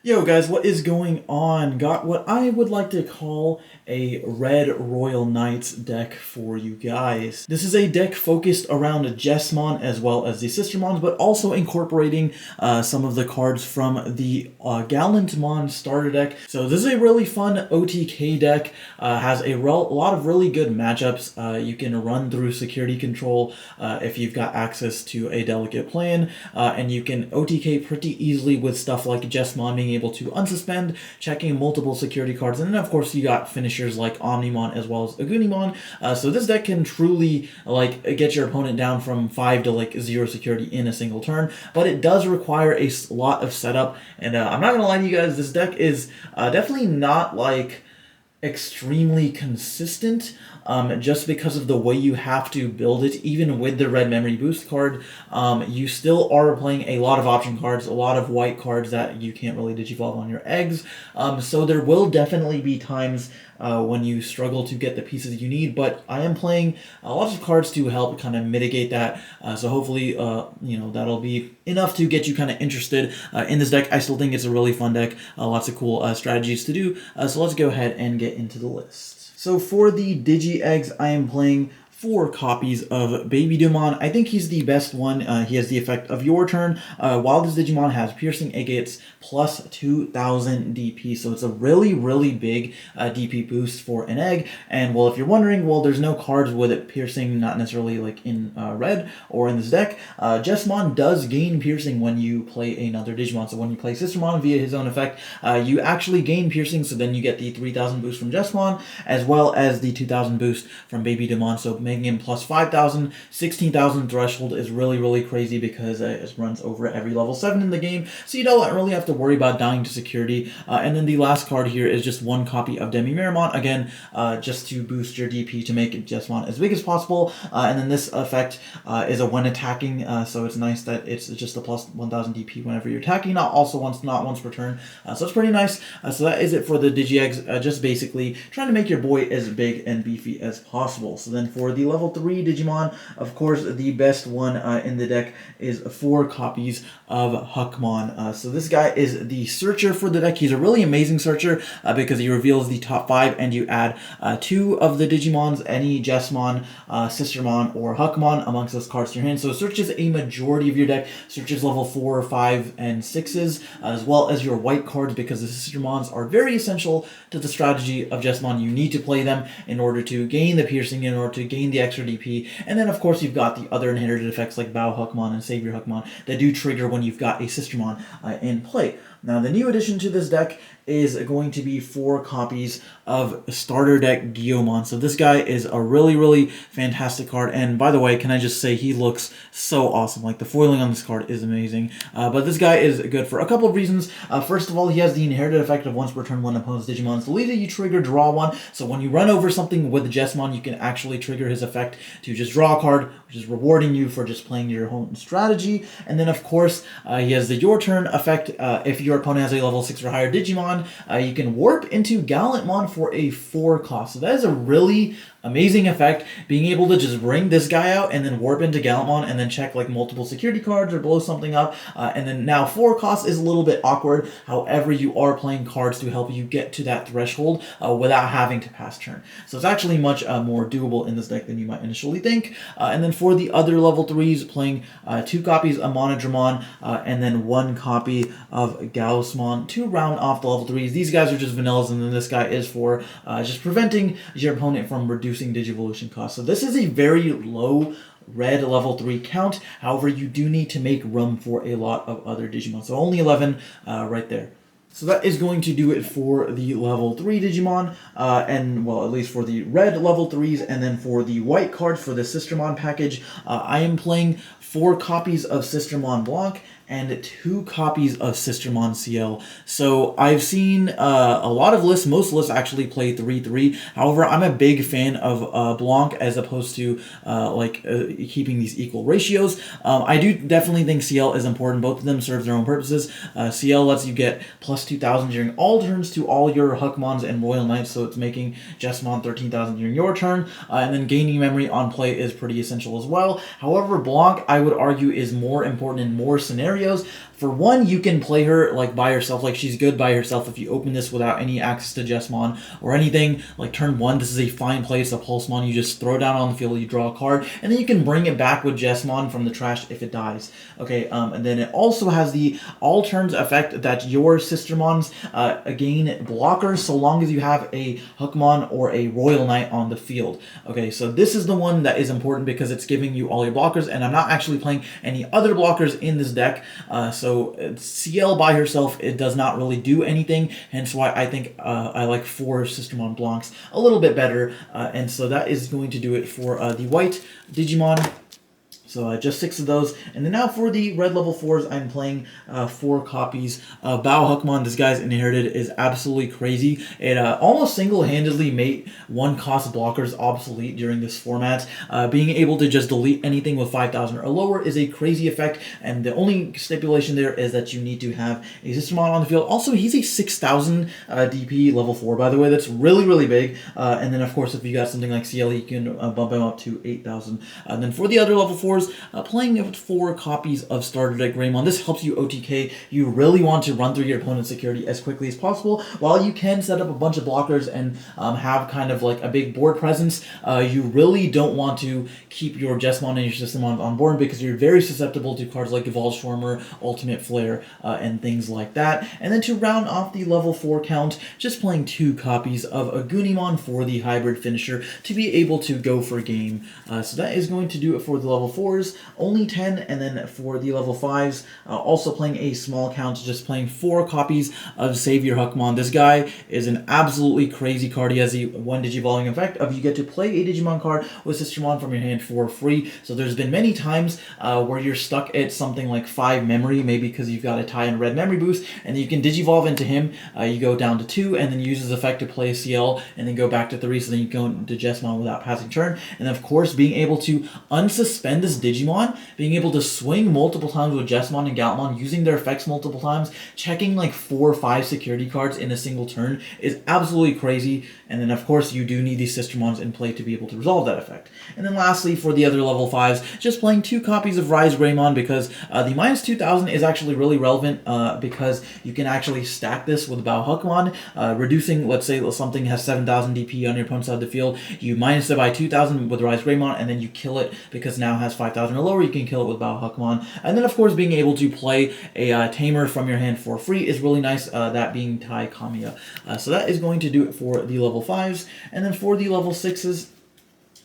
Yo guys, what is going on? Got what I would like to call a Red Royal Knights deck for you guys. This is a deck focused around Jessamon as well as the Sistermons, but also incorporating some of the cards from the Gallantmon starter deck. So this is a really fun OTK deck, has a lot of really good matchups. You can run through security control if you've got access to a delicate plan, and you can OTK pretty easily with stuff like Jessamon being able to unsuspend, checking multiple security cards, and then of course you got finishers like Omnimon as well as Agunimon. So this deck can truly get your opponent down from 5 to 0 security in a single turn, but it does require a lot of setup, and I'm not gonna lie to you guys, this deck is definitely not extremely consistent, just because of the way you have to build it. Even with the red memory boost card, you still are playing a lot of option cards, a lot of white cards that you can't really digivolve on your eggs. So there will definitely be times when you struggle to get the pieces you need, but I am playing lots of cards to help kind of mitigate that. So hopefully, that'll be enough to get you kind of interested in this deck. I still think it's a really fun deck, lots of cool strategies to do. So let's go ahead and get into the list. So for the Digi-Eggs, I am playing 4 copies of Baby Digimon. I think he's the best one. He has the effect of your turn. While this Digimon has piercing, it gets plus 2000 DP. So it's a really, really big DP boost for an egg. And well, if you're wondering, well, there's no cards with it piercing, not necessarily like in red or in this deck. Jessamon does gain piercing when you play another Digimon. So when you play Sistermon via his own effect, you actually gain piercing. So then you get the 3000 boost from Jessamon, as well as the 2000 boost from Baby Digimon. So making him plus 5,000, 16,000 threshold is really, really crazy because it runs over every level 7 in the game, so you don't really have to worry about dying to security. And then the last card here is just 1 copy of Demi-Miramon, again, just to boost your DP to make Jessamon as big as possible. And then this effect is a when attacking, so it's nice that it's just a plus 1000 DP whenever you're attacking, not once per turn. So it's pretty nice. So that is it for the Digi-Eggs, just basically trying to make your boy as big and beefy as possible. So then for the level 3 Digimon, of course, the best one in the deck is 4 copies of Huckmon. So this guy is the searcher for the deck. He's a really amazing searcher because he reveals the top 5, and you add 2 of the Digimons, any Jessamon, Sistermon, or Huckmon amongst those cards to your hand. So it searches a majority of your deck, searches level 4, 5, and 6s, as well as your white cards, because the Sistermons are very essential to the strategy of Jessamon. You need to play them in order to gain the piercing, in order to gain the extra DP, and then of course you've got the other inherited effects like Bow Huckmon and Savior Huckmon that do trigger when you've got a Sistermon in play. Now the new addition to this deck is going to be 4 copies of starter deck Gyomon. So this guy is a really, really fantastic card, and by the way, can I just say he looks so awesome. Like, the foiling on this card is amazing, but this guy is good for a couple of reasons. First of all, he has the inherited effect of once per turn when opponent's Digimon deleted, you trigger draw 1. So when you run over something with Jessamon, you can actually trigger his effect to just draw a card, which is rewarding you for just playing your own strategy. And then of course, he has the your turn effect. If your opponent has a level 6 or higher Digimon, you can warp into Gallantmon for a 4 cost. So that is a really amazing effect, being able to just bring this guy out and then warp into Gallantmon and then check like multiple security cards or blow something up. And then now 4 costs is a little bit awkward. However, you are playing cards to help you get to that threshold without having to pass turn. So it's actually much more doable in this deck than you might initially think. And then for the other level 3s, playing 2 copies of Monodramon and then 1 copy of Gaussmon to round off the level 3s. These guys are just vanillas, and then this guy is for just preventing your opponent from reducing Digivolution costs. So this is a very low red level 3 count. However, you do need to make room for a lot of other Digimon. So only 11 right there. So that is going to do it for the level 3 Digimon, and well, at least for the red level 3s, and then for the white cards for the Sistermon package, I am playing 4 copies of Sistermon Blanc and 2 copies of Sistermon CL. So I've seen a lot of lists, most lists actually play 3-3. However, I'm a big fan of Blanc as opposed to keeping these equal ratios. I do definitely think CL is important. Both of them serve their own purposes. CL lets you get plus 2,000 during all turns to all your Huckmons and Royal Knights, so it's making Jessamon 13,000 during your turn. And then gaining memory on play is pretty essential as well. However, Blanc, I would argue, is more important in more scenarios scenarios. For one, you can play her like by herself, like she's good by herself if you open this without any access to Jessamon or anything. Like turn 1, this is a fine place, a Pulsemon, you just throw down on the field, you draw a card, and then you can bring it back with Jessamon from the trash if it dies. Okay, and then it also has the all turns effect that your Sistermons gain blockers so long as you have a Hookmon or a Royal Knight on the field. Okay, so this is the one that is important because it's giving you all your blockers, and I'm not actually playing any other blockers in this deck, so CL by herself, it does not really do anything, hence why I think I like 4 Sistermon Blancs a little bit better, and so that is going to do it for the white Digimon. So just 6 of those. And then now for the red level 4s, I'm playing 4 copies of Bao Hookmon. This guy's inherited is absolutely crazy. It almost single-handedly made 1-cost blockers obsolete during this format. Being able to just delete anything with 5,000 or lower is a crazy effect, and the only stipulation there is that you need to have a Sistermon on the field. Also, he's a 6,000 DP level 4, by the way. That's really, really big. And then, of course, if you got something like CL, you can bump him up to 8,000. And then for the other level 4s, playing 4 copies of Starter Deck Greymon. This helps you OTK. You really want to run through your opponent's security as quickly as possible. While you can set up a bunch of blockers and have kind of like a big board presence, you really don't want to keep your Jessamon and your Sistermon on board because you're very susceptible to cards like Evolved Swarmer, Ultimate Flare, and things like that. And then to round off the level 4 count, just playing 2 copies of a Gunimon for the hybrid finisher to be able to go for game. So that is going to do it for the level 4s. Only 10, and then for the level 5s, also playing a small count, just playing 4 copies of Savior Hookmon. This guy is an absolutely crazy card. He has the 1 Digivolving effect of you get to play a Digimon card with Sistermon from your hand for free. So there's been many times where you're stuck at something like 5 memory, maybe because you've got a tie and red memory boost, and then you can Digivolve into him. You go down to 2, and then use his effect to play a CL, and then go back to 3, so then you go into Jessamon without passing turn. And then, of course, being able to unsuspend this Digimon, being able to swing multiple times with Jessamon and Galmon, using their effects multiple times, checking like 4 or 5 security cards in a single turn is absolutely crazy. And then, of course, you do need these Sistermons in play to be able to resolve that effect. And then lastly, for the other level 5s, just playing 2 copies of Rise Greymon because the minus 2,000 is actually really relevant because you can actually stack this with Bao Hookmon, reducing, let's say something has 7,000 DP on your opponent's side of the field, you minus it by 2,000 with Rise Greymon, and then you kill it because now has 5,000 or lower, you can kill it with Bao Hookmon. And then, of course, being able to play a Tamer from your hand for free is really nice, that being Tai Kamiya. So that is going to do it for the level 5s. And then for the level 6s,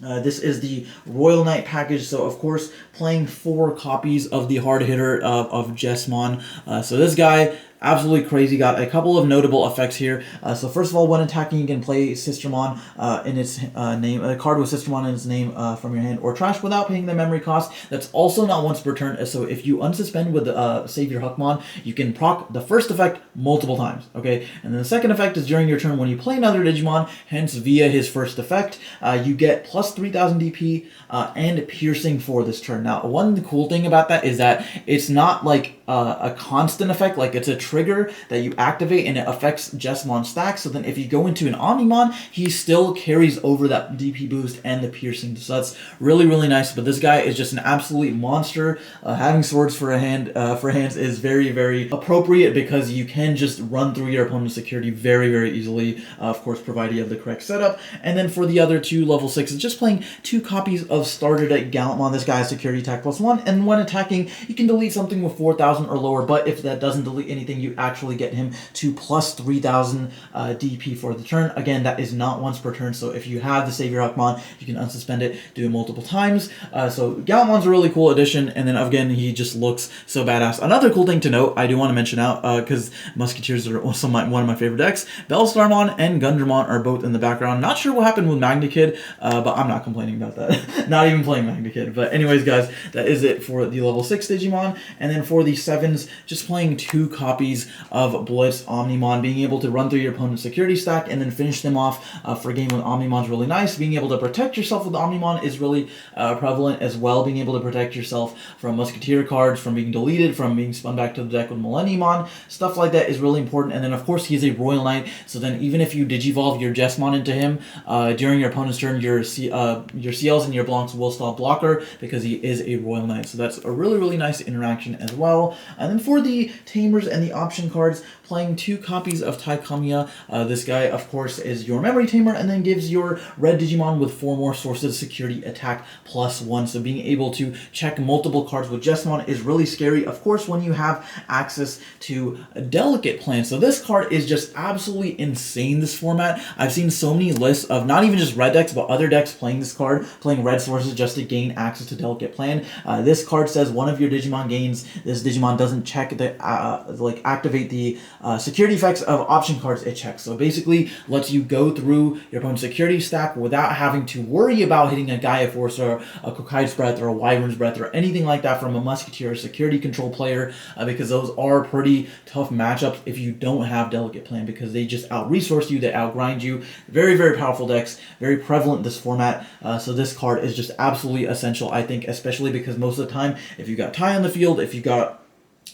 this is the Royal Knight package, so of course playing 4 copies of the hard hitter of Jessamon. So this guy, absolutely crazy, got a couple of notable effects here. So first of all, when attacking, you can play Sistermon in its name, a card with Sistermon in its name from your hand or trash without paying the memory cost. That's also not once per turn, so if you unsuspend with Savior Hookmon, you can proc the first effect multiple times, okay? And then the second effect is during your turn when you play another Digimon, hence via his first effect, you get plus 3,000 DP and piercing for this turn. Now, one cool thing about that is that it's not like a constant effect, like it's a trigger that you activate and it affects Jessamon stacks, so then if you go into an Omnimon, he still carries over that DP boost and the piercing, so that's really, really nice. But this guy is just an absolute monster. Having swords for hands is very, very appropriate because you can just run through your opponent's security very, very easily, of course, provided you have the correct setup. And then for the other 2 level 6s, just playing 2 copies of Starter Deck Gallantmon. This guy has security attack +1, and when attacking, you can delete something with 4,000 or lower, but if that doesn't delete anything, you actually get him to plus 3,000 DP for the turn. Again, that is not once per turn, so if you have the Savior Hookmon, you can unsuspend it, do it multiple times. So Gallantmon's a really cool addition, and then again, he just looks so badass. Another cool thing to note, I do want to mention out, because Musketeers are also one of my favorite decks, Bellstarmon and Gundramon are both in the background. Not sure what happened with Magnakid, but I'm not complaining about that. Not even playing Magnakid. But anyways, guys, that is it for the level 6 Digimon. And then for the 7s, just playing 2 copies copies of Blitz Omnimon. Being able to run through your opponent's security stack and then finish them off for a game with Omnimon is really nice. Being able to protect yourself with Omnimon is really prevalent as well. Being able to protect yourself from Musketeer cards, from being deleted, from being spun back to the deck with Millenniumon, stuff like that is really important. And then of course he's a Royal Knight, so then even if you Digivolve your Jesmon into him during your opponent's turn, your CLs and your Blancs will stop blocker because he is a Royal Knight. So that's a really nice interaction as well. And then for the Tamers and the option cards, playing 2 copies of Tai Kamiya. This guy, of course, is your memory tamer and then gives your red Digimon with 4 more sources of security attack +1. So being able to check multiple cards with Jesmon is really scary, of course, when you have access to a delicate plan. So this card is just absolutely insane, this format. I've seen so many lists of not even just red decks, but other decks playing this card, playing red sources just to gain access to delicate plan. This card says one of your Digimon gains, this Digimon doesn't check the activate the security effects of option cards it checks. So basically lets you go through your opponent's security stack without having to worry about hitting a Gaia Force or a Kokai's Breath or a Wyvern's Breath or anything like that from a Musketeer or security control player, because those are pretty tough matchups if you don't have delicate plan, because they just out-resource you, they out-grind you. Very powerful decks, very prevalent in this format. So this card is just absolutely essential, I think, especially because most of the time, if you got Tai on the field, if you got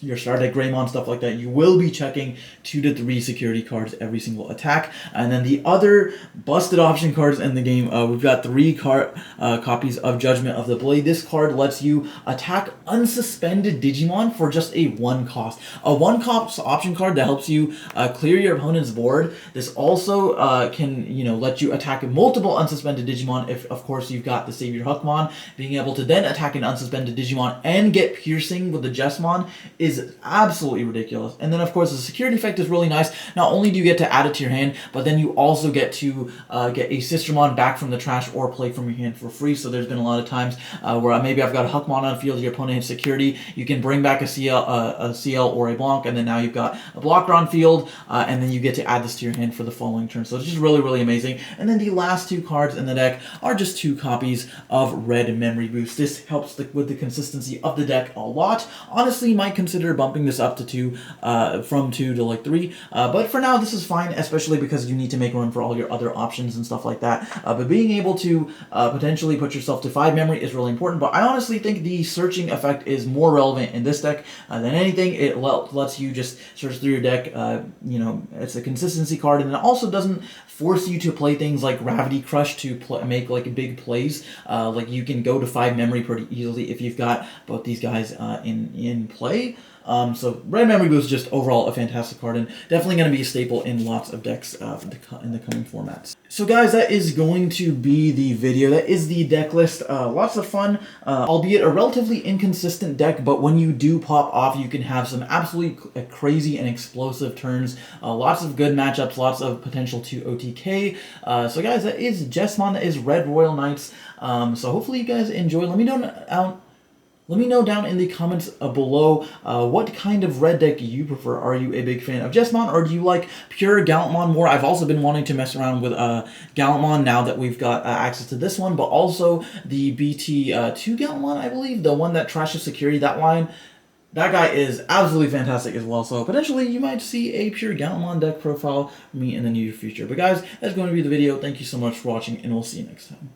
your start deck Greymon, stuff like that, you will be checking 2 to 3 security cards every single attack. And then the other busted option cards in the game, we've got 3 copies of Judgment of the Blade. This card lets you attack unsuspended Digimon for just a 1 cost. A 1 cost option card that helps you clear your opponent's board. This also can, let you attack multiple unsuspended Digimon if, of course, you've got the Savior Huckmon. Being able to then attack an unsuspended Digimon and get piercing with the Jesmon is absolutely ridiculous. And then of course the security effect is really nice. Not only do you get to add it to your hand, but then you also get to get a Sistermon back from the trash or play from your hand for free. So there's been a lot of times where maybe I've got a Huckmon on field, your opponent hits security, you can bring back a CL or a Blanc, and then now you've got a blocker on field, and then you get to add this to your hand for the following turn. So it's just really amazing. And then the last 2 cards in the deck are just 2 copies of Red Memory Boost. This helps with the consistency of the deck a lot. Honestly, you might consider bumping this up to 2, from 2 to 3, but for now this is fine, especially because you need to make room for all your other options and stuff like that. But being able to potentially put yourself to 5 memory is really important. But I honestly think the searching effect is more relevant in this deck than anything. It lets you just search through your deck. It's a consistency card, and it also doesn't force you to play things like Gravity Crush to make big plays. You can go to 5 memory pretty easily if you've got both these guys in play. So Red Memory Boost is just overall a fantastic card, and definitely going to be a staple in lots of decks in the coming formats. So guys, that is going to be the video. That is the deck list. Lots of fun, albeit a relatively inconsistent deck, but when you do pop off, you can have some absolutely crazy and explosive turns. Lots of good matchups, lots of potential to OTK. So guys, that is Jesmon, that is Red Royal Knights. So hopefully you guys enjoy. Let me know down in the comments below what kind of red deck you prefer. Are you a big fan of Jesmon, or do you like pure Gallantmon more? I've also been wanting to mess around with Gallantmon now that we've got access to this one, but also the BT2 Gallantmon, I believe, the one that trashes security, that line. That guy is absolutely fantastic as well, so potentially you might see a pure Gallantmon deck profile from me in the near future. But guys, that's going to be the video. Thank you so much for watching, and we'll see you next time.